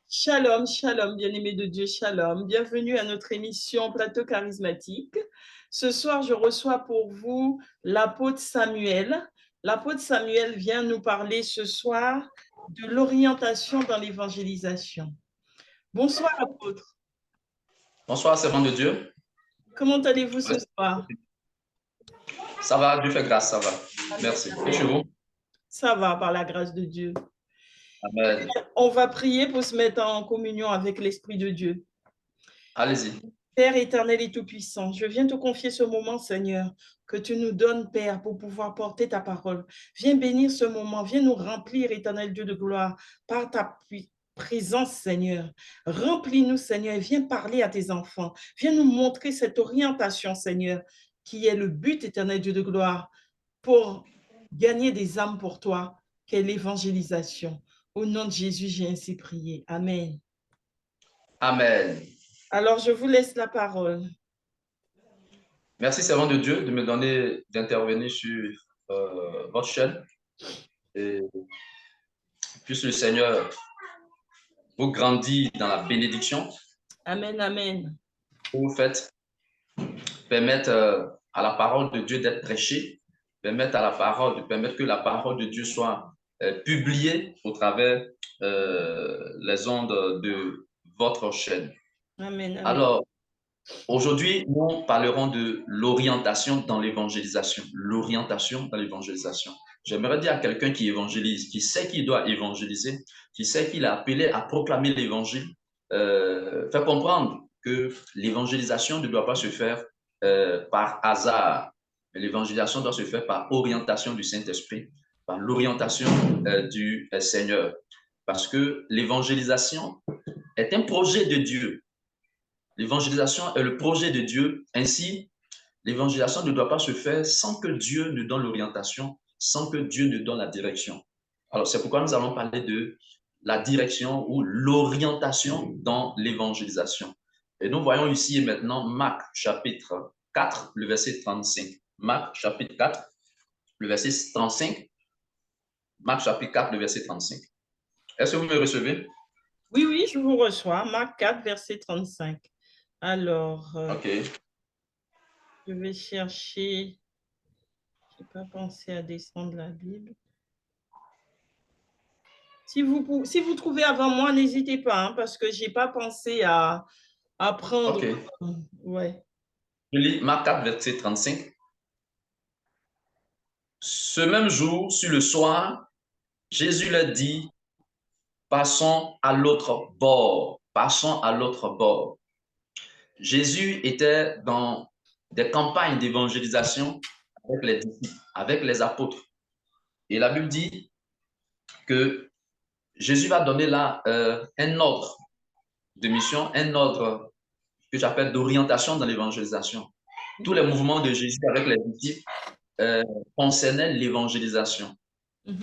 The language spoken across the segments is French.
Shalom, shalom, bien-aimés de Dieu, shalom. Bienvenue à notre émission Plateau charismatique. Ce soir, je reçois pour vous l'apôtre Samuel. L'apôtre Samuel vient nous parler ce soir de l'orientation dans l'évangélisation. Bonsoir, apôtre. Bonsoir, servant de Dieu. Comment allez-vous ce soir? Ça va, Dieu fait grâce, ça va. Merci. Et chez vous? Ça va, par la grâce de Dieu. Amen. On va prier pour se mettre en communion avec l'Esprit de Dieu. Allez-y. Père éternel et tout-puissant, je viens te confier ce moment, Seigneur, que tu nous donnes, Père, pour pouvoir porter ta parole. Viens bénir ce moment, viens nous remplir, éternel Dieu de gloire, par ta présence, Seigneur. Remplis-nous, Seigneur, et viens parler à tes enfants. Viens nous montrer cette orientation, Seigneur, qui est le but, éternel Dieu de gloire, pour gagner des âmes pour toi, qu'est l'évangélisation. Au nom de Jésus, j'ai ainsi prié. Amen. Amen. Alors, je vous laisse la parole. Merci, servant de Dieu, de me donner d'intervenir sur votre chaîne. Et puisse le Seigneur vous grandir dans la bénédiction. Amen, amen. Que vous faites permettre à la parole de Dieu d'être prêchée, permettre que la parole de Dieu soit publiée au travers les ondes de votre chaîne. Amen, amen. Alors, aujourd'hui, nous parlerons de l'orientation dans l'évangélisation. L'orientation dans l'évangélisation. J'aimerais dire à quelqu'un qui évangélise, qui sait qu'il doit évangéliser, qui sait qu'il est appelé à proclamer l'évangile, faire comprendre que l'évangélisation ne doit pas se faire par hasard, mais l'évangélisation doit se faire par orientation du Saint-Esprit, par l'orientation du Seigneur. Parce que l'évangélisation est un projet de Dieu. L'évangélisation est le projet de Dieu. Ainsi, l'évangélisation ne doit pas se faire sans que Dieu nous donne l'orientation, sans que Dieu nous donne la direction. Alors, c'est pourquoi nous allons parler de la direction ou l'orientation dans l'évangélisation. Et nous voyons ici et maintenant Marc chapitre 4, le verset 35. Marc chapitre 4, le verset 35. Marc chapitre 4, le verset 35. Est-ce que vous me recevez? Oui, oui, je vous reçois. Marc 4, verset 35. Alors, OK. je vais chercher. Je n'ai pas pensé à descendre la Bible. Si vous trouvez avant moi, n'hésitez pas, hein, parce que je n'ai pas pensé à prendre. OK. Ouais. Je lis Marc 4, verset 35. Ce même jour, sur le soir, Jésus leur dit, passons à l'autre bord. Passons à l'autre bord. Jésus était dans des campagnes d'évangélisation avec les disciples, avec les apôtres. Et la Bible dit que Jésus va donner là un ordre de mission, un ordre que j'appelle d'orientation dans l'évangélisation. Tous les mouvements de Jésus avec les disciples concernaient l'évangélisation.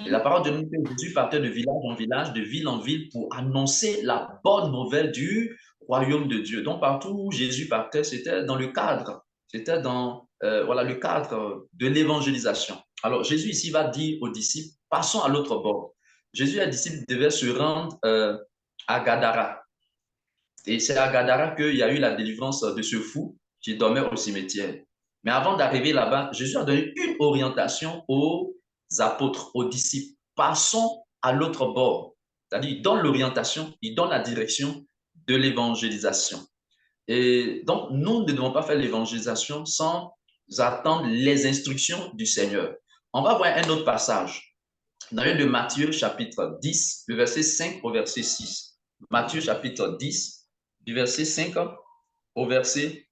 Et la parole de nous dit que Jésus partait de village en village, de ville en ville pour annoncer la bonne nouvelle du royaume de Dieu. Donc partout où Jésus partait, c'était dans le cadre, c'était dans voilà, le cadre de l'évangélisation. Alors Jésus ici va dire aux disciples, passons à l'autre bord. Jésus et les disciples devaient se rendre à Gadara. Et c'est à Gadara qu'il y a eu la délivrance de ce fou qui dormait au cimetière. Mais avant d'arriver là-bas, Jésus a donné une orientation aux apôtres, aux disciples. Passons à l'autre bord. C'est-à-dire, il donne l'orientation, il donne la direction de l'évangélisation. Et donc, nous ne devons pas faire l'évangélisation sans attendre les instructions du Seigneur. On va voir un autre passage dans le de Matthieu chapitre 10, le verset 5 au verset 6. Matthieu chapitre 10, du verset 5 au verset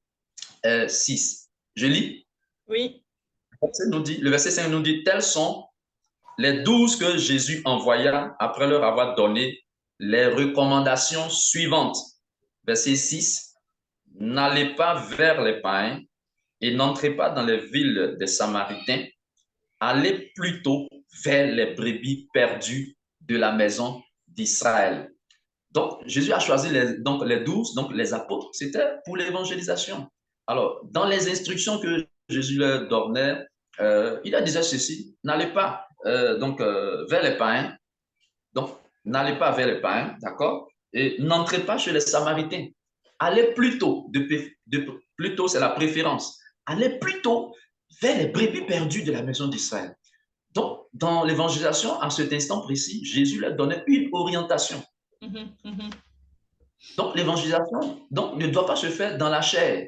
6. Je lis. Oui. Le verset 5 nous dit, tels sont les 12 que Jésus envoya après leur avoir donné les recommandations suivantes. Verset 6, n'allez pas vers les païens et n'entrez pas dans les villes des Samaritains, allez plutôt vers les brebis perdues de la maison d'Israël. Donc, Jésus a choisi les 12, donc les apôtres, c'était pour l'évangélisation. Alors, dans les instructions que Jésus leur donnait, il a dit ceci, n'allez pas vers les païens, Donc, n'allez pas vers les païens, d'accord? Et n'entrez pas chez les Samaritains. Allez plutôt, plutôt c'est la préférence, allez plutôt vers les brebis perdues de la maison d'Israël. Donc, dans l'évangélisation, à cet instant précis, Jésus leur donnait une orientation. Donc, l'évangélisation ne doit pas se faire dans la chair,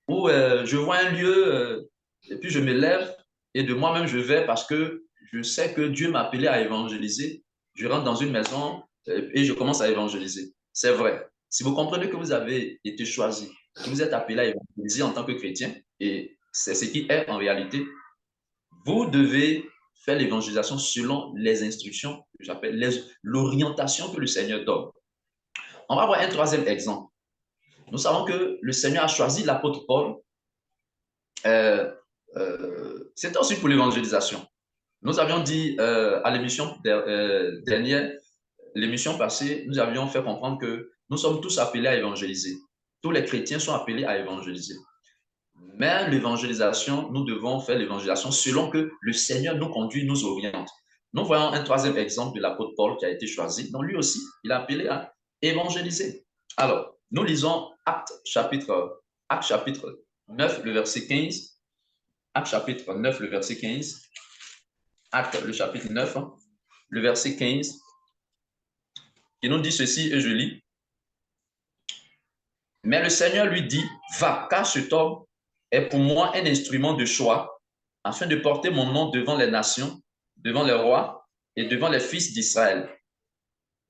où je vois un lieu et puis je me lève et de moi-même je vais parce que je sais que Dieu m'a appelé à évangéliser. Je rentre dans une maison et je commence à évangéliser. C'est vrai. Si vous comprenez que vous avez été choisi, que vous êtes appelé à évangéliser en tant que chrétien, et c'est ce qui est en réalité, vous devez faire l'évangélisation selon les instructions que j'appelle l'orientation que le Seigneur donne. On va voir un troisième exemple. Nous savons que le Seigneur a choisi l'apôtre Paul. C'était aussi pour l'évangélisation. Nous avions dit à l'émission dernière, l'émission passée, nous avions fait comprendre que nous sommes tous appelés à évangéliser. Tous les chrétiens sont appelés à évangéliser. Mais l'évangélisation, nous devons faire l'évangélisation selon que le Seigneur nous conduit, nous oriente. Nous voyons un troisième exemple de l'apôtre Paul qui a été choisi. Donc lui aussi, il a appelé à évangéliser. Alors, nous lisons Actes chapitre 9, le verset 15. Actes chapitre 9, le verset 15. Actes, le chapitre 9, le verset 15, qui nous dit ceci, et je lis. Mais le Seigneur lui dit, va, car cet homme est pour moi un instrument de choix, afin de porter mon nom devant les nations, devant les rois et devant les fils d'Israël.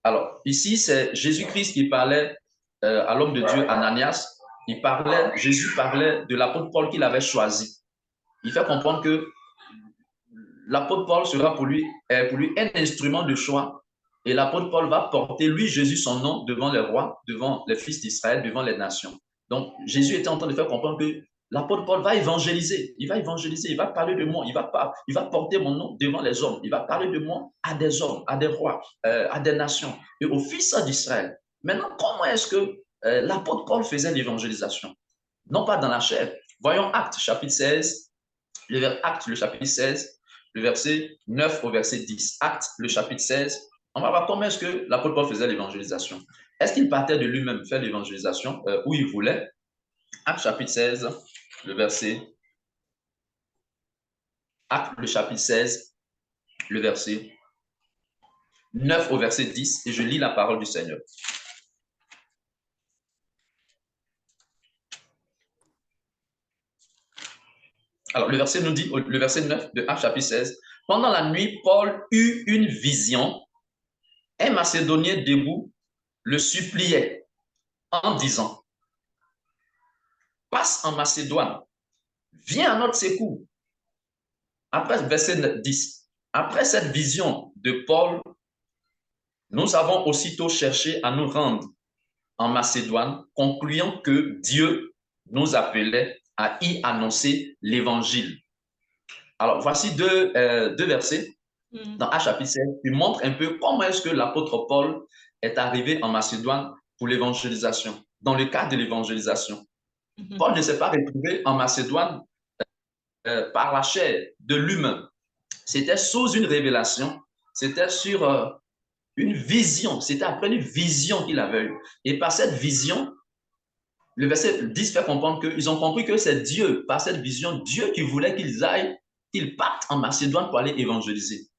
Alors, ici, c'est Jésus-Christ qui parlait à l'homme de Dieu, Ananias. Jésus parlait de l'apôtre Paul qu'il avait choisi. Il fait comprendre que l'apôtre Paul sera pour lui un instrument de choix. Et l'apôtre Paul va porter, lui, Jésus, son nom devant les rois, devant les fils d'Israël, devant les nations. Donc, Jésus était en train de faire comprendre que l'apôtre Paul va évangéliser. Il va évangéliser, il va parler de moi, il va porter mon nom devant les hommes. Il va parler de moi à des hommes, à des rois, à des nations et aux fils d'Israël. Maintenant, comment est-ce que l'apôtre Paul faisait l'évangélisation? Non pas dans la chair. Voyons Actes, chapitre 16, Actes, le chapitre 16, le verset 9 au verset 10. Actes, le chapitre 16. On va voir comment est-ce que l'apôtre Paul faisait l'évangélisation. Est-ce qu'il partait de lui-même faire l'évangélisation où il voulait? Actes, chapitre 16, le verset. Actes, le chapitre 16, le verset 9 au verset 10. Et je lis la parole du Seigneur. Alors, le verset nous dit, le verset 9 de Actes, chapitre 16. Pendant la nuit, Paul eut une vision. Un Macédonien debout le suppliait en disant, passe en Macédoine, viens à notre secours. Après, verset 10, après cette vision de Paul, nous avons aussitôt cherché à nous rendre en Macédoine, concluant que Dieu nous appelait à y annoncer l'évangile. Alors, voici deux versets dans Actes chapitre 16 qui montrent un peu comment est-ce que l'apôtre Paul est arrivé en Macédoine pour l'évangélisation, dans le cadre de l'évangélisation. Paul ne s'est pas retrouvé en Macédoine par la chair de l'humain. C'était sous une révélation, c'était sur une vision, c'était après une vision qu'il avait eue. Et par cette vision, le verset 10 fait comprendre qu'ils ont compris que c'est Dieu, par cette vision, Dieu qui voulait qu'ils partent en Macédoine pour aller évangéliser.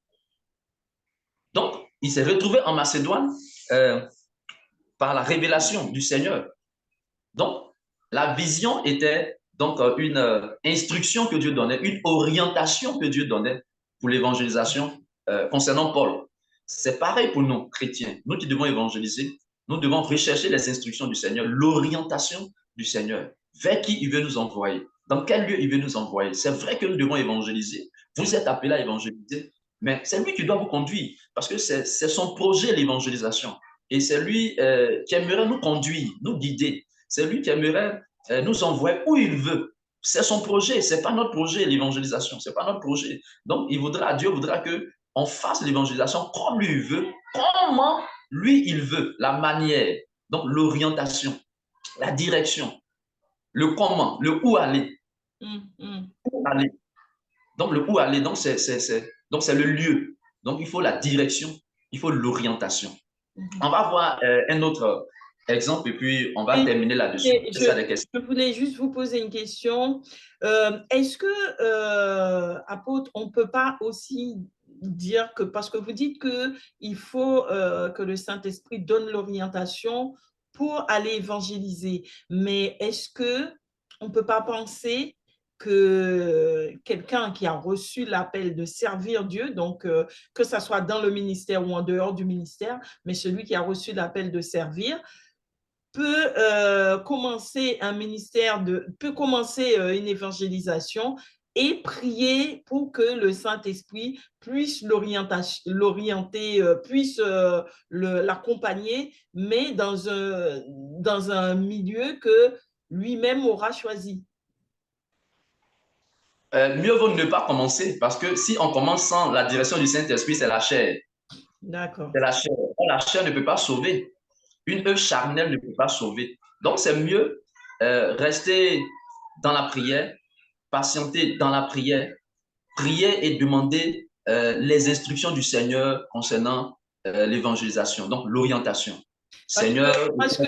Donc, il s'est retrouvé en Macédoine par la révélation du Seigneur. Donc, la vision était donc une instruction que Dieu donnait, une orientation que Dieu donnait pour l'évangélisation concernant Paul. C'est pareil pour nous, chrétiens. Nous qui devons évangéliser, nous devons rechercher les instructions du Seigneur, l'orientation du Seigneur, vers qui il veut nous envoyer, dans quel lieu il veut nous envoyer. C'est vrai que nous devons évangéliser. Vous êtes appelés à évangéliser, mais c'est lui qui doit vous conduire, parce que c'est son projet, l'évangélisation. Et c'est lui qui aimerait nous conduire, nous guider. C'est lui qui aimerait nous envoyer où il veut. C'est son projet, ce n'est pas notre projet, l'évangélisation, ce n'est pas notre projet. Donc, Dieu voudra qu'on fasse l'évangélisation comme lui il veut, comment lui il veut, la manière, donc l'orientation, la direction, le comment, le où aller. Où aller. Donc, le où aller, donc c'est le lieu. Donc, il faut la direction il faut l'orientation. Mhm. On va voir un autre exemple et puis on va terminer là-dessus. Je voulais juste vous poser une question. Est-ce que, apôtre, on ne peut pas aussi dire que, parce que vous dites qu'il faut que le Saint-Esprit donne l'orientation pour aller évangéliser, mais est-ce qu'on ne peut pas penser que quelqu'un qui a reçu l'appel de servir Dieu, donc que ce soit dans le ministère ou en dehors du ministère, mais celui qui a reçu l'appel de servir, peut commencer un ministère, peut commencer une évangélisation et prier pour que le Saint-Esprit puisse l'orienter, puisse l'accompagner, mais dans un milieu que lui-même aura choisi. Mieux vaut ne pas commencer parce que si on commence sans la direction du Saint-Esprit, c'est la chair. D'accord. C'est la chair. La chair ne peut pas sauver. Une œuvre charnelle ne peut pas sauver. Donc, c'est mieux rester dans la prière, patienter dans la prière, prier et demander les instructions du Seigneur concernant l'évangélisation, donc l'orientation. Seigneur. Parce que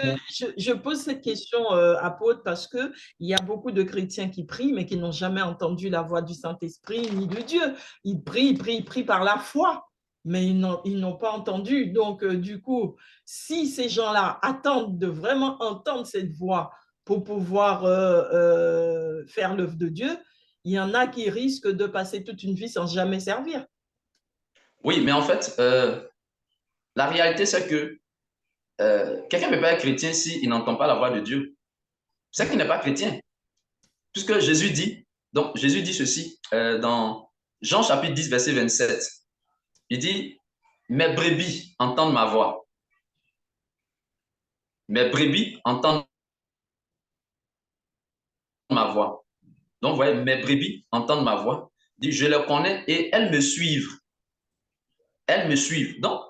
je pose cette question, apôtre, parce qu'il y a beaucoup de chrétiens qui prient, mais qui n'ont jamais entendu la voix du Saint-Esprit ni de Dieu. Ils prient par la foi, mais ils n'ont pas entendu. Donc, du coup, si ces gens-là attendent de vraiment entendre cette voix pour pouvoir faire l'œuvre de Dieu, il y en a qui risquent de passer toute une vie sans jamais servir. Oui, mais en fait, la réalité, c'est que quelqu'un ne peut pas être chrétien s'il n'entend pas la voix de Dieu. C'est qu'il n'est pas chrétien. Puisque Jésus dit, donc Jésus dit ceci dans Jean chapitre 10, verset 27. Il dit, mes brebis entendent ma voix. Mes brebis entendent ma voix. Donc, vous voyez, mes brebis entendent ma voix. Il dit, je les connais et elles me suivent. Elles me suivent. Donc,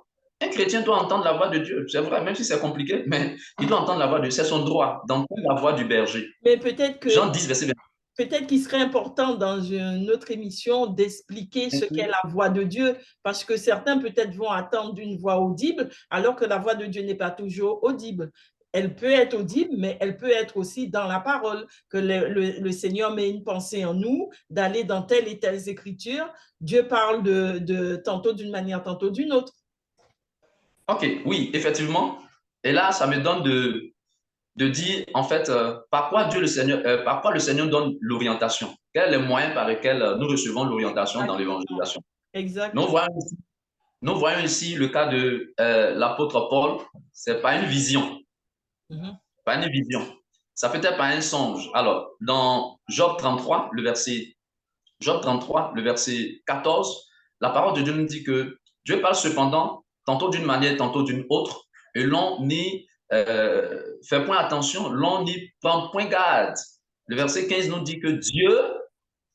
un chrétien doit entendre la voix de Dieu. C'est vrai, même si c'est compliqué, mais il doit entendre la voix de Dieu. C'est son droit d'entendre la voix du berger. Mais peut-être que Jean 10, verset 27. peut-être qu'il serait important dans une autre émission d'expliquer ce qu'est la voix de Dieu, parce que certains peut-être vont attendre une voix audible, alors que la voix de Dieu n'est pas toujours audible. Elle peut être audible, mais elle peut être aussi dans la parole, que le Seigneur met une pensée en nous, d'aller dans telle et telle écriture. Dieu parle tantôt d'une manière, tantôt d'une autre. Ok, oui, effectivement. Et là, ça me donne de dire, en fait, par quoi le Seigneur donne l'orientation? Quels sont les moyens par lesquels nous recevons l'orientation dans l'évangélisation? Exactement. Nous voyons ici le cas de l'apôtre Paul. C'est pas une vision. Pas une vision. Ça peut être pas un songe. Alors, dans Job 33, le verset 14, la parole de Dieu nous dit que Dieu parle cependant tantôt d'une manière, tantôt d'une autre, et l'on n'y fait point attention, l'on n'y prend point garde. Le verset 15 nous dit que Dieu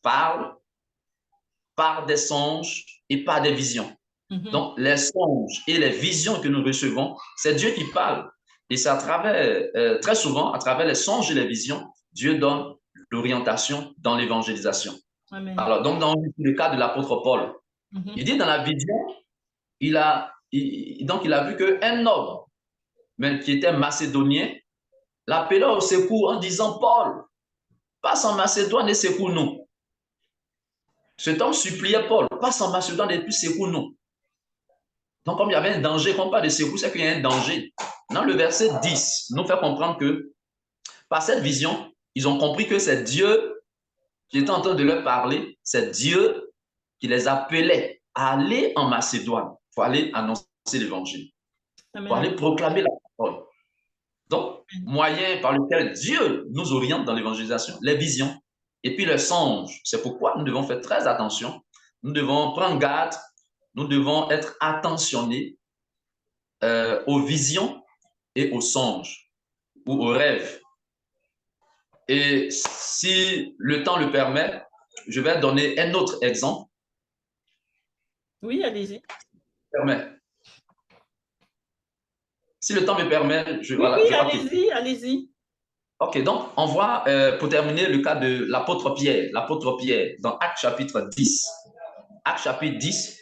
parle par des songes et par des visions. Donc, les songes et les visions que nous recevons, c'est Dieu qui parle. Et c'est à travers, très souvent, à travers les songes et les visions, Dieu donne l'orientation dans l'évangélisation. Alors, donc, dans le cas de l'apôtre Paul, il dit dans la vision, il a vu qu'un homme, même qui était macédonien, l'appela au secours en disant, Paul, passe en Macédoine et secours-nous. Cet homme suppliait Paul, passe en Macédoine et puis secours-nous. Donc, comme il y avait un danger, quand on parle de secours, c'est qu'il y a un danger. Dans le verset 10, nous fait comprendre que par cette vision, ils ont compris que c'est Dieu qui était en train de leur parler, c'est Dieu qui les appelait à aller en Macédoine pour aller annoncer l'évangile, pour aller proclamer la parole. Donc, moyen par lequel Dieu nous oriente dans l'évangélisation, les visions et puis le songe. C'est pourquoi nous devons faire très attention, nous devons prendre garde, nous devons être attentionnés aux visions et aux songes ou aux rêves. Et si le temps le permet, je vais donner un autre exemple. Oui, allez-y. Si le temps me permet, allez-y, allez-y. Ok, donc on voit, pour terminer, le cas de l'apôtre Pierre dans Actes chapitre 10. Actes chapitre 10,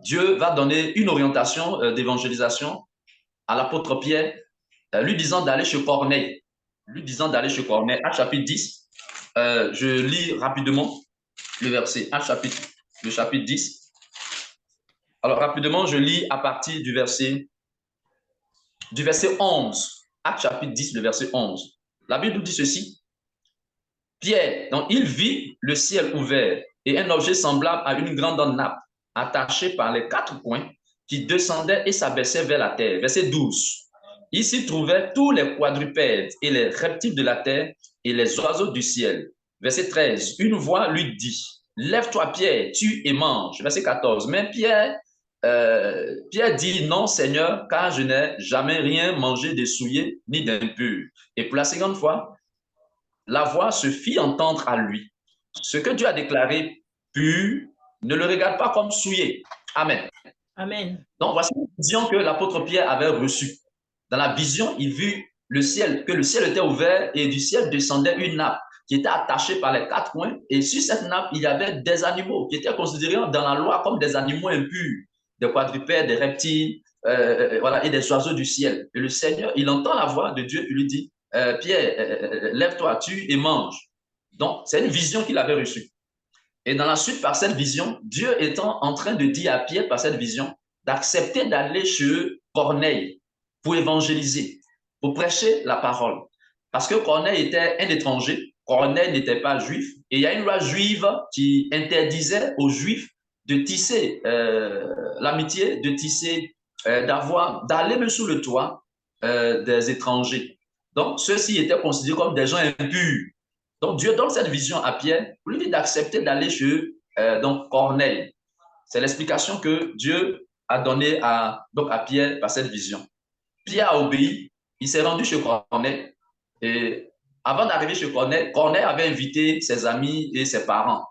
Dieu va donner une orientation d'évangélisation à l'apôtre Pierre, lui disant d'aller chez Corneille. Lui disant d'aller chez Corneille. Actes chapitre 10, je lis rapidement le verset. Actes le chapitre 10. Alors, rapidement, je lis à partir du verset 11. Actes chapitre 10, le verset 11. La Bible nous dit ceci. Pierre, donc il vit le ciel ouvert et un objet semblable à une grande nappe attachée par les quatre coins qui descendait et s'abaissait vers la terre. Verset 12. Il s'y trouvait tous les quadrupèdes et les reptiles de la terre et les oiseaux du ciel. Verset 13. Une voix lui dit, lève-toi Pierre, tue et mange. Verset 14. Mais Pierre dit, non Seigneur, car je n'ai jamais rien mangé de souillé ni d'impur. Et pour la seconde fois, la voix se fit entendre à lui. Ce que Dieu a déclaré pur, ne le regarde pas comme souillé. Amen. Amen. Donc, voici une vision que l'apôtre Pierre avait reçue. Dans la vision, il vit le ciel, que le ciel était ouvert et du ciel descendait une nappe qui était attachée par les quatre coins. Et sur cette nappe, il y avait des animaux qui étaient considérés dans la loi comme des animaux impurs, des quadrupèdes, des reptiles, voilà, et des oiseaux du ciel. Et le Seigneur, il entend la voix de Dieu et lui dit, Pierre, lève-toi, tue et mange. Donc, c'est une vision qu'il avait reçue. Et dans la suite, par cette vision, Dieu étant en train de dire à Pierre, par cette vision, d'accepter d'aller chez Corneille pour évangéliser, pour prêcher la parole. Parce que Corneille était un étranger, Corneille n'était pas juif, et il y a une loi juive qui interdisait aux juifs de tisser l'amitié, de tisser, d'aller même sous le toit des étrangers. Donc, ceux-ci étaient considérés comme des gens impurs. Donc, Dieu donne cette vision à Pierre pour lui dire d'accepter d'aller chez donc Corneille. C'est l'explication que Dieu a donnée donc à Pierre par cette vision. Pierre a obéi, il s'est rendu chez Corneille. Et avant d'arriver chez Corneille, Corneille avait invité ses amis et ses parents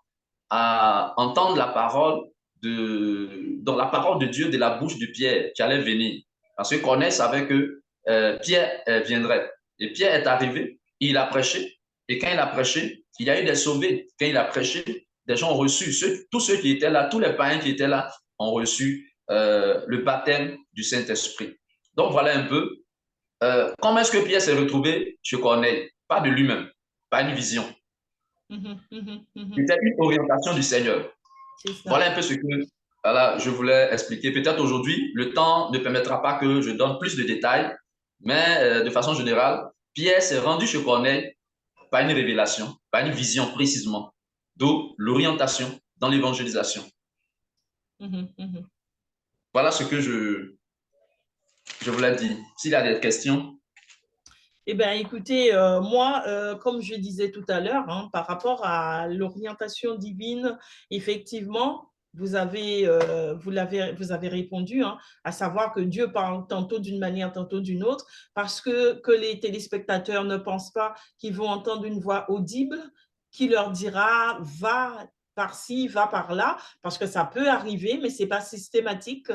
à entendre la parole donc la parole de Dieu de la bouche de Pierre qui allait venir. Parce que Corneille savait que Pierre viendrait. Et Pierre est arrivé, il a prêché. Et quand il a prêché, il y a eu des sauvés. Quand il a prêché, des gens ont reçu. Tous ceux qui étaient là, tous les païens qui étaient là, ont reçu le baptême du Saint-Esprit. Donc voilà un peu comment est-ce que Pierre s'est retrouvé chez Corneille? Pas de lui-même, pas une vision. C'était une orientation du Seigneur. Voilà un peu ce que voilà, je voulais expliquer. Peut-être aujourd'hui, le temps ne permettra pas que je donne plus de détails, mais de façon générale, Pierre s'est rendu chez Corneille par une révélation, par une vision précisément, d'où l'orientation dans l'évangélisation. Voilà ce que je voulais dire. S'il y a des questions. Eh bien, écoutez, moi, comme je disais tout à l'heure, hein, par rapport à l'orientation divine, effectivement, vous avez répondu, hein, à savoir que Dieu parle tantôt d'une manière, tantôt d'une autre, parce que les téléspectateurs ne pensent pas qu'ils vont entendre une voix audible qui leur dira « va par-ci, va par-là », parce que ça peut arriver, mais ce n'est pas systématique.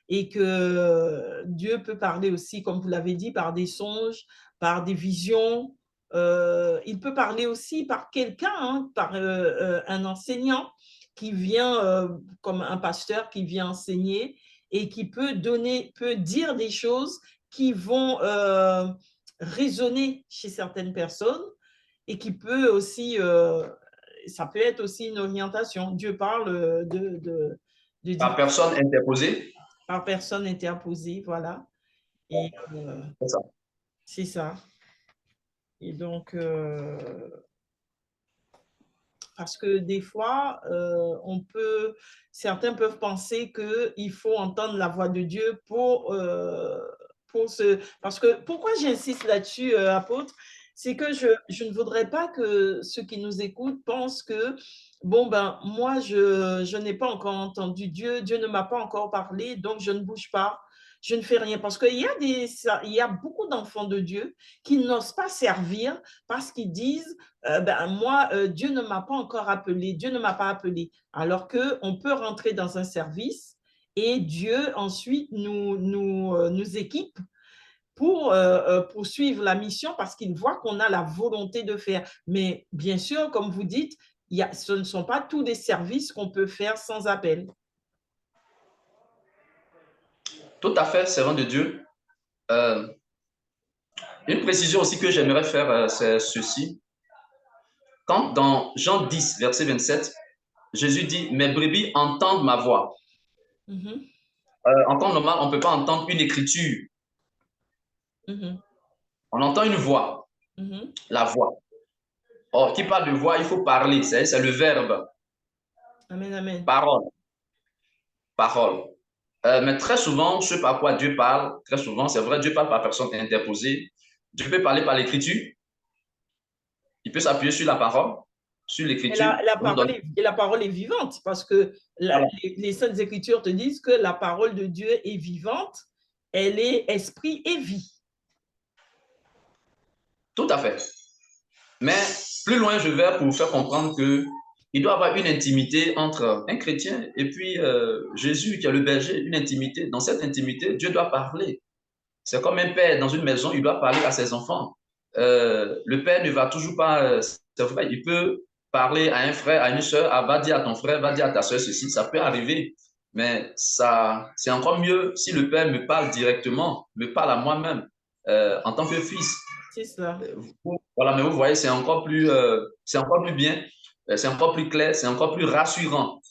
Et que Dieu peut parler aussi, comme vous l'avez dit, par des songes, par des visions. Il peut parler aussi par quelqu'un, hein, par un enseignant qui vient, comme un pasteur qui vient enseigner et qui peut dire des choses qui vont résonner chez certaines personnes et qui peut aussi, ça peut être aussi une orientation. Dieu parle Par personne interposée. Par personne interposée, voilà. Et c'est ça. Et donc, parce que des fois, certains peuvent penser qu'il faut entendre la voix de Dieu pour parce que, pourquoi j'insiste là-dessus, apôtre, c'est que je ne voudrais pas que ceux qui nous écoutent pensent que, bon, ben, moi, je n'ai pas encore entendu Dieu, Dieu ne m'a pas encore parlé, donc je ne bouge pas, je ne fais rien. Parce qu'il y a beaucoup d'enfants de Dieu qui n'osent pas servir parce qu'ils disent, ben, moi, Dieu ne m'a pas encore appelé, Dieu ne m'a pas appelé. Alors qu'on peut rentrer dans un service et Dieu ensuite nous équipe pour poursuivre la mission parce qu'il voit qu'on a la volonté de faire. Mais bien sûr, comme vous dites, ce ne sont pas tous les services qu'on peut faire sans appel. Tout à fait, servant de Dieu. Une précision aussi que j'aimerais faire, c'est ceci. Quand dans Jean 10, verset 27, Jésus dit, mes brebis entendent ma voix. En temps normal, on ne peut pas entendre une écriture. On entend une voix, la voix. Or, qui parle de voix, il faut parler, c'est le verbe. Amen, amen. Parole. Parole. Mais très souvent, ce par quoi Dieu parle, très souvent, c'est vrai, Dieu parle par personne interposée. Dieu peut parler par l'écriture. Il peut s'appuyer sur la parole, sur l'écriture. La parole est vivante parce que les Saintes Écritures te disent que la parole de Dieu est vivante, elle est esprit et vie. Tout à fait. Mais plus loin je vais pour vous faire comprendre qu'il doit y avoir une intimité entre un chrétien et puis Jésus qui est le berger, une intimité. Dans cette intimité, Dieu doit parler. C'est comme un père dans une maison, il doit parler à ses enfants. Le père ne va toujours pas, c'est vrai, il peut parler à un frère, à une soeur, va dire à ton frère, va dire à ta soeur ceci, ça peut arriver. Mais ça, c'est encore mieux si le père me parle directement, me parle à moi-même en tant que fils. C'est ça. Voilà, mais vous voyez, c'est encore plus bien, c'est encore plus clair, c'est encore plus rassurant.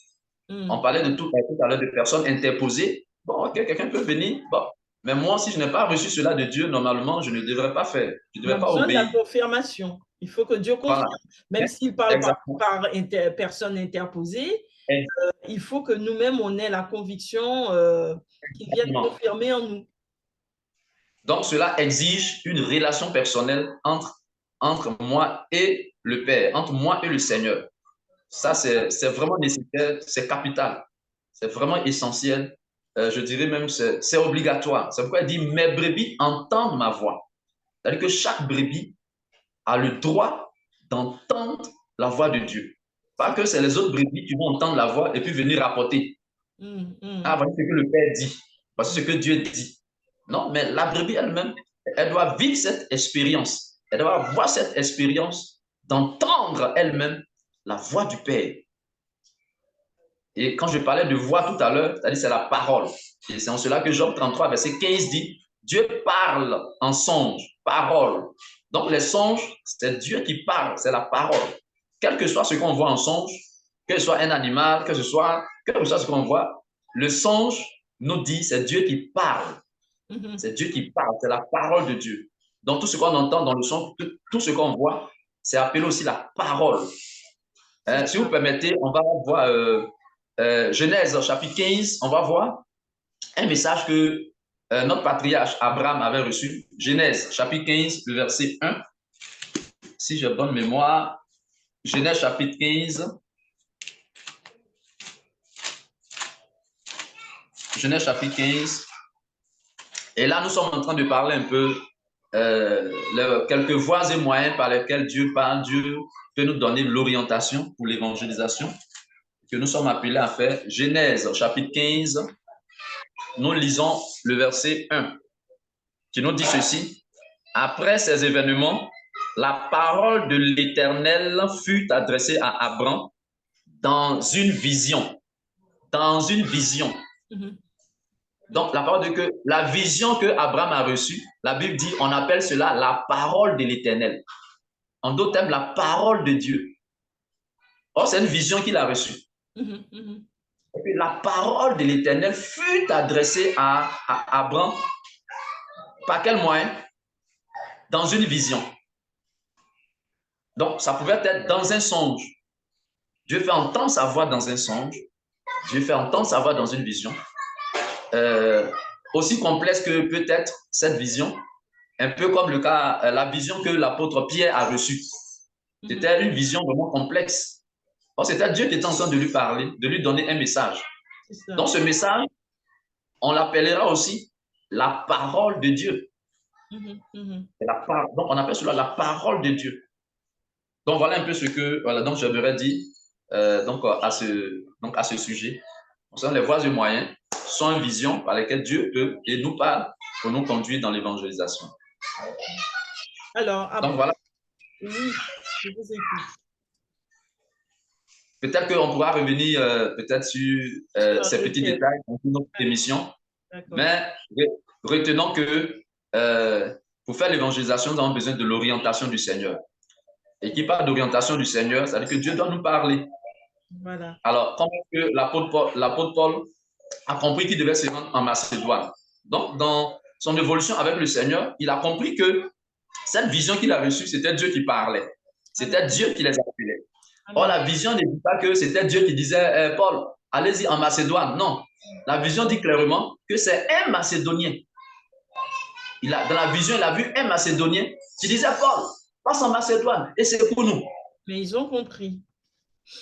On parlait de tout à l'heure de personnes interposées. Bon, ok, quelqu'un peut venir. Bon, mais moi, si je n'ai pas reçu cela de Dieu, normalement, je ne devrais pas faire. Je ne devrais pas obéir. On a besoin de la confirmation. Il faut que Dieu confirme. Voilà. Même s'il parle par personne interposée, il faut que nous-mêmes, on ait la conviction qu'il vienne confirmer en nous. Donc, cela exige une relation personnelle entre moi et le Père, entre moi et le Seigneur. Ça, c'est vraiment nécessaire, c'est capital, c'est vraiment essentiel. Je dirais même c'est obligatoire. C'est pourquoi il dit, mes brebis entendent ma voix. C'est-à-dire que chaque brebis a le droit d'entendre la voix de Dieu. Pas que c'est les autres brebis qui vont entendre la voix et puis venir rapporter. Ah, voici ce que le Père dit, voici ce que Dieu dit. Non, mais la brebis elle-même, elle doit vivre cette expérience. Elle doit avoir cette expérience d'entendre elle-même la voix du Père. Et quand je parlais de voix tout à l'heure, c'est-à-dire c'est la parole. Et c'est en cela que Job 33, verset 15 dit, Dieu parle en songe, parole. Donc les songes, c'est Dieu qui parle, c'est la parole. Quel que soit ce qu'on voit en songe, que ce soit un animal, que ce soit ce qu'on voit, le songe nous dit, c'est Dieu qui parle. C'est Dieu qui parle, c'est la parole de Dieu. Donc tout ce qu'on entend dans le songe, tout ce qu'on voit, c'est appelé aussi la parole. Si vous permettez, on va voir Genèse chapitre 15, on va voir un message que notre patriarche Abraham avait reçu. Genèse chapitre 15, le verset 1. Si j'ai bonne mémoire, Genèse chapitre 15. Genèse chapitre 15. Et là, nous sommes en train de parler un peu quelques voies et moyens par lesquels Dieu parle. Dieu peut nous donner l'orientation pour l'évangélisation que nous sommes appelés à faire. Genèse chapitre 15, nous lisons le verset 1 qui nous dit ceci. Après ces événements, la parole de l'Éternel fut adressée à Abraham dans une vision. Dans une vision. Donc, la parole de que la vision que Abraham a reçue, la Bible dit, on appelle cela la parole de l'Éternel. En d'autres termes, la parole de Dieu. Or, c'est une vision qu'il a reçue. Et puis, la parole de l'Éternel fut adressée à Abraham. Par quel moyen? Dans une vision. Donc, ça pouvait être dans un songe. Dieu fait entendre sa voix dans un songe. Dieu fait entendre sa voix dans une vision. Aussi complexe que peut être cette vision, un peu comme le cas, la vision que l'apôtre Pierre a reçue. C'était une vision vraiment complexe. Or, c'était Dieu qui était en train de lui parler, de lui donner un message. Donc, ce message, on l'appellera aussi la parole de Dieu. Donc, on appelle cela la parole de Dieu. Donc, voilà un peu ce que donc j'aimerais dire à ce sujet. Concernant les voies et moyens, sont une vision par laquelle Dieu peut et nous parle pour nous conduire dans l'évangélisation. Alors, donc voilà. Oui, je vous écoute. Peut-être qu'on pourra revenir peut-être sur ces petits détails dans une autre émission. Mais retenons que pour faire l'évangélisation, nous avons besoin de l'orientation du Seigneur. Et qui parle d'orientation du Seigneur, ça veut dire que Dieu doit nous parler. Voilà. Alors, comment est-ce que l'apôtre Paul a compris qu'il devait se rendre en Macédoine? Donc, dans son évolution avec le Seigneur, il a compris que cette vision qu'il a reçue, c'était Dieu qui parlait. C'était Dieu qui les appelait. Or, la vision ne dit pas que c'était Dieu qui disait Paul, allez-y en Macédoine. Non. La vision dit clairement que c'est un Macédonien. Dans la vision, il a vu un Macédonien qui disait Paul, passe en Macédoine et c'est pour nous. Mais ils ont compris.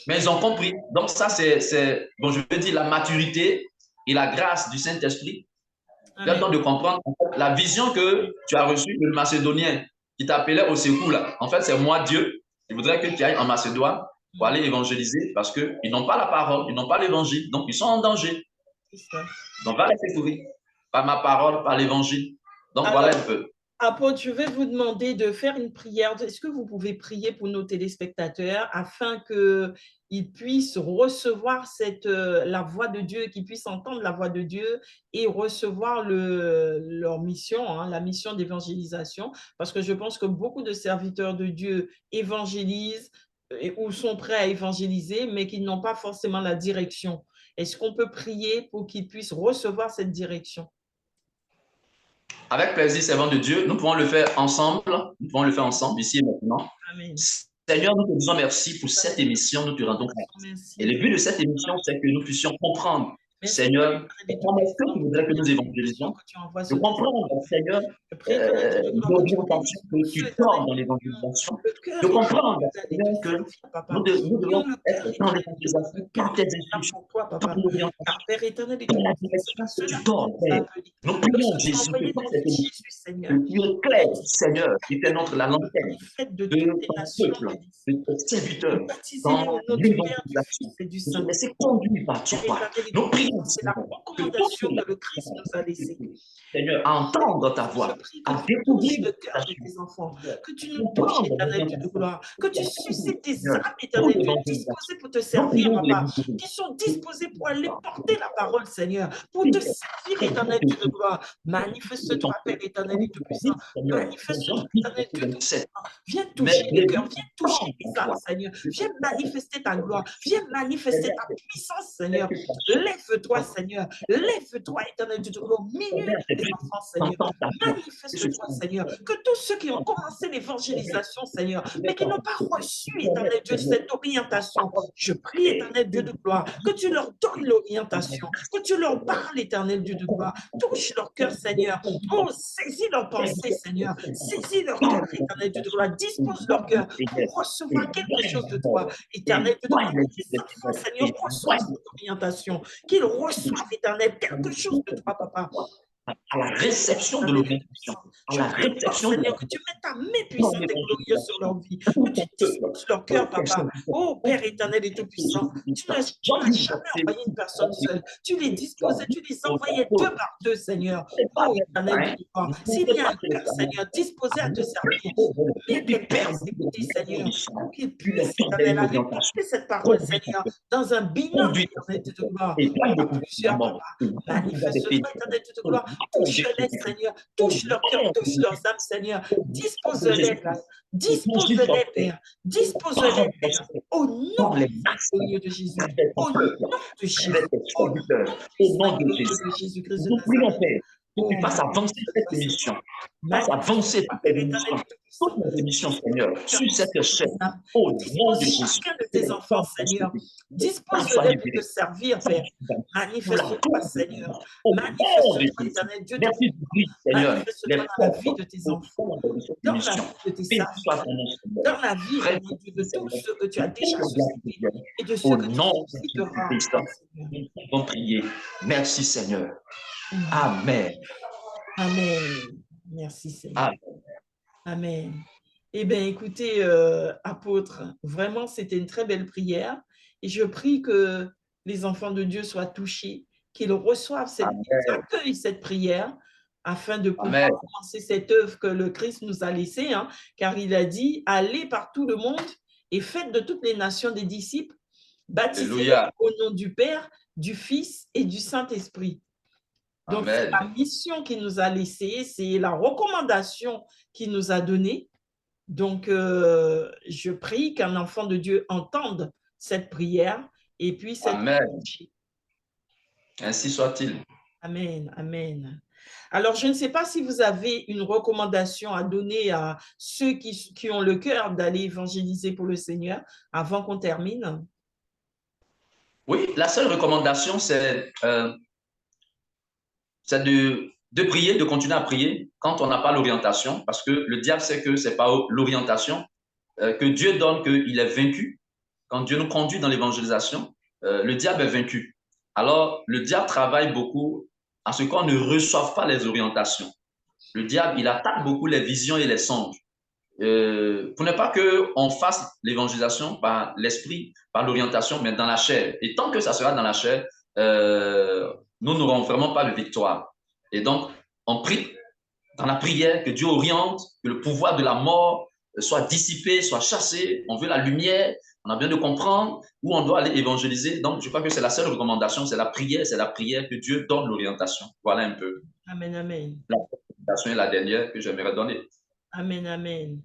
Mais ils ont compris. Donc, ça, bon, je veux dire, la maturité et la grâce du Saint-Esprit. Tu as le temps de comprendre la vision que tu as reçue de le Macédonien qui t'appelait au secours. Là. En fait, c'est moi, Dieu. Je voudrais que tu ailles en Macédoine pour aller évangéliser parce qu'ils n'ont pas la parole, ils n'ont pas l'évangile. Donc, ils sont en danger. Donc, va les secourir par ma parole, par l'évangile. Donc, alors, voilà un peu. Apôtre, je vais vous demander de faire une prière. Est-ce que vous pouvez prier pour nos téléspectateurs afin qu'ils puissent recevoir la voix de Dieu, qu'ils puissent entendre la voix de Dieu et recevoir leur mission, hein, la mission d'évangélisation? Parce que je pense que beaucoup de serviteurs de Dieu évangélisent ou sont prêts à évangéliser, mais qu'ils n'ont pas forcément la direction. Est-ce qu'on peut prier pour qu'ils puissent recevoir cette direction? Avec plaisir, servant de Dieu, nous pouvons le faire ensemble. Nous pouvons le faire ensemble ici et maintenant. Amen. Seigneur, nous te disons merci pour cette émission. Nous te rendons grâce. Et le but de cette émission, c'est que nous puissions comprendre, Seigneur, comment est-ce que tu voudrais que nous évangélisons. De comprendre, Seigneur, l'orientation que tu donnes dans l'évangélisation. De comprendre, Seigneur, que nous devons être dans l'évangélisation par tes instructions, par l'orientation, dans la direction que tu donnes. Nous prions, Jésus, que par cette émission, que tu éclaires, Seigneur, qui fait notre la lanterne de ton peuple, de tes serviteurs, dans l'évangélisation. Nous laisser conduire par toi. Nous prions, c'est la recommandation que le Christ nous a laissée. Seigneur, à entendre ta voix, à découvrir le cœur de tes enfants, que tu nous touches, éternel Dieu de gloire, que tu suscites tes âmes, éternel Dieu, disposées pour te servir, papa, qui sont disposées pour aller porter la parole, Seigneur, pour te servir, éternel Dieu de gloire. Manifeste-toi, Père éternel Dieu puissant, manifeste-toi, éternel Dieu de gloire. Viens toucher les cœurs, viens toucher les âmes, Seigneur, viens manifester ta gloire, viens manifester ta puissance, Seigneur. Lève-toi, Seigneur, lève-toi, éternel Dieu de gloire, au milieu des enfants, Seigneur. Manifeste-toi, Seigneur, que tous ceux qui ont commencé l'évangélisation, Seigneur, mais qui n'ont pas reçu, éternel Dieu, cette orientation, je prie, éternel Dieu de gloire, que tu leur donnes l'orientation, que tu leur parles, éternel Dieu de gloire, touche leur cœur, Seigneur, oh, saisis leur pensée, Seigneur, saisis leur cœur, éternel Dieu de gloire, dispose leur cœur pour recevoir quelque chose de toi, éternel Dieu de gloire, les enfants, Seigneur, reçoivent cette orientation, qu'ils reçoivent, éternel, quelque chose de toi, papa. À la réception de l'orientation, à la réception Seigneur, que tu mettes ta main puissante et glorieuse sur leur vie, que tu disposes leur cœur, papa. Oh, Père éternel et tout-puissant, tu n'as jamais envoyé une personne seule. Tu les disposais, tu les envoyais deux par deux, Seigneur. Oh, éternel, s'il y a un cœur, Seigneur, disposé à te servir, mets tes pères écouter, Seigneur, pour qu'ils puissent, éternel, aller porter cette parole, Seigneur, dans un binôme, éternel, de gloire. Plusieurs, papa. Manifeste-toi, éternel, de gloire. Touche-les, Seigneur, touche leur cœur, touche leurs âmes, Seigneur. Dispose-les, dispose-les, Père. Dispose-les, Père. Au nom de Jésus. Au nom de Jésus. Au nom de Jésus-Christ. Nous prions, Père, que tu fasses avancer cette émission. Fasse avancer cette émission. Toutes les émissions, Seigneur, sur cette chaîne. Au nom de Jésus. Chacun de tes enfants, Seigneur. Dispose-les pour te servir, Père. Manifeste-toi, Seigneur. Manifeste-toi, éternel Dieu. Merci, Seigneur. Manifeste-toi dans la vie de tes enfants. Dans la vie de tes serviteurs. Dans la vie, de tous ceux que tu as déjà suscités et de ceux que tu susciteras. Nous pouvons prier. Merci, Seigneur. Amen. Amen. Merci, Seigneur. Amen. Amen. Eh bien, écoutez, apôtre, vraiment, c'était une très belle prière. Et je prie que les enfants de Dieu soient touchés, qu'ils reçoivent accueillent cette prière afin de pouvoir commencer cette œuvre que le Christ nous a laissée, hein, car il a dit, allez par tout le monde et faites de toutes les nations des disciples, baptisez-les au nom du Père, du Fils et du Saint-Esprit. Donc, c'est Amen. la mission qu'il nous a laissée, c'est la recommandation qu'il nous a donnée. Donc, je prie qu'un enfant de Dieu entende cette prière et puisse être Amen. touché. Ainsi soit-il. Amen, amen. Alors, je ne sais pas si vous avez une recommandation à donner à ceux qui ont le cœur d'aller évangéliser pour le Seigneur avant qu'on termine. Oui, la seule recommandation, c'est de prier, de continuer à prier quand on n'a pas l'orientation, parce que le diable sait que ce n'est pas l'orientation que Dieu donne, qu'il est vaincu. Quand Dieu nous conduit dans l'évangélisation, le diable est vaincu. Alors, le diable travaille beaucoup à ce qu'on ne reçoive pas les orientations. Le diable, il attaque beaucoup les visions et les songes. Pour ne pas qu'on fasse l'évangélisation par l'esprit, par l'orientation, mais dans la chair. Et tant que ça sera dans la chair, nous n'aurons vraiment pas de victoire. Et donc, on prie dans la prière que Dieu oriente, que le pouvoir de la mort soit dissipé, soit chassé. On veut la lumière, on a besoin de comprendre où on doit aller évangéliser. Donc, je crois que c'est la seule recommandation, c'est la prière que Dieu donne l'orientation. Voilà un peu. Amen, amen. La recommandation est la dernière que j'aimerais donner. Amen, amen.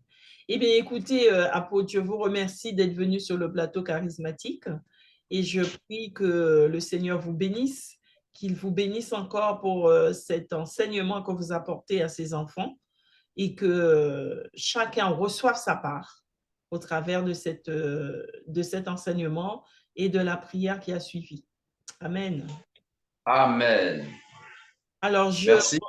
Eh bien, écoutez, apôtre, je vous remercie d'être venu sur le plateau charismatique et je prie que le Seigneur vous bénisse, qu'il vous bénisse encore pour cet enseignement que vous apportez à ses enfants et que chacun reçoive sa part au travers de cet enseignement et de la prière qui a suivi. Amen. Amen. Alors, Merci. Béni.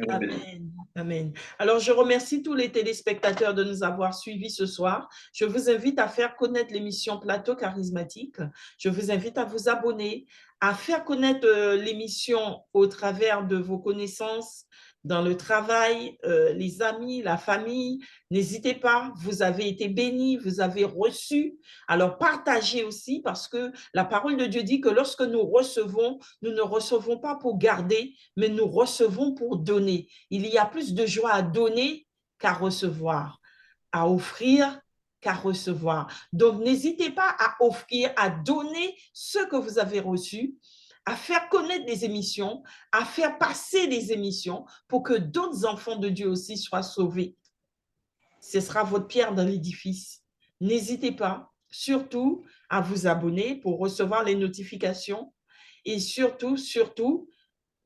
Amen. Amen. Alors, je remercie tous les téléspectateurs de nous avoir suivis ce soir. Je vous invite à faire connaître l'émission Plateau Charismatique. Je vous invite à vous abonner, à faire connaître l'émission au travers de vos connaissances dans le travail, les amis, la famille. N'hésitez pas, vous avez été bénis, vous avez reçu. Alors, partagez aussi parce que la parole de Dieu dit que lorsque nous recevons, nous ne recevons pas pour garder, mais nous recevons pour donner. Il y a plus de joie à donner qu'à recevoir, à offrir qu'à recevoir. Donc, n'hésitez pas à offrir, à donner ce que vous avez reçu, à faire connaître des émissions, à faire passer des émissions pour que d'autres enfants de Dieu aussi soient sauvés. Ce sera votre pierre dans l'édifice. N'hésitez pas, surtout, à vous abonner pour recevoir les notifications et surtout,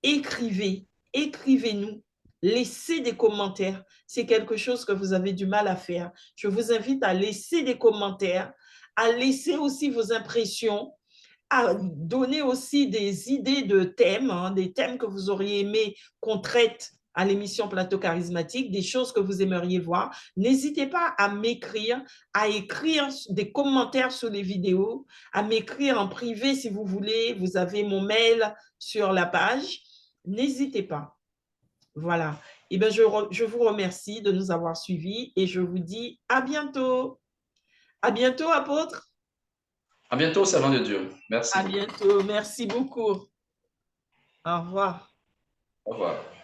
écrivez-nous, laissez des commentaires. C'est quelque chose que vous avez du mal à faire. Je vous invite à laisser des commentaires, à laisser aussi vos impressions, à donner aussi des idées de thèmes, des thèmes que vous auriez aimé qu'on traite à l'émission Plateau Charismatique, des choses que vous aimeriez voir. N'hésitez pas à m'écrire, à écrire des commentaires sur les vidéos, à m'écrire en privé si vous voulez. Vous avez mon mail sur la page. N'hésitez pas. Voilà. Eh bien, je vous remercie de nous avoir suivis et je vous dis à bientôt. À bientôt, apôtre. À bientôt, servant de Dieu. Merci. À bientôt. Merci beaucoup. Au revoir. Au revoir.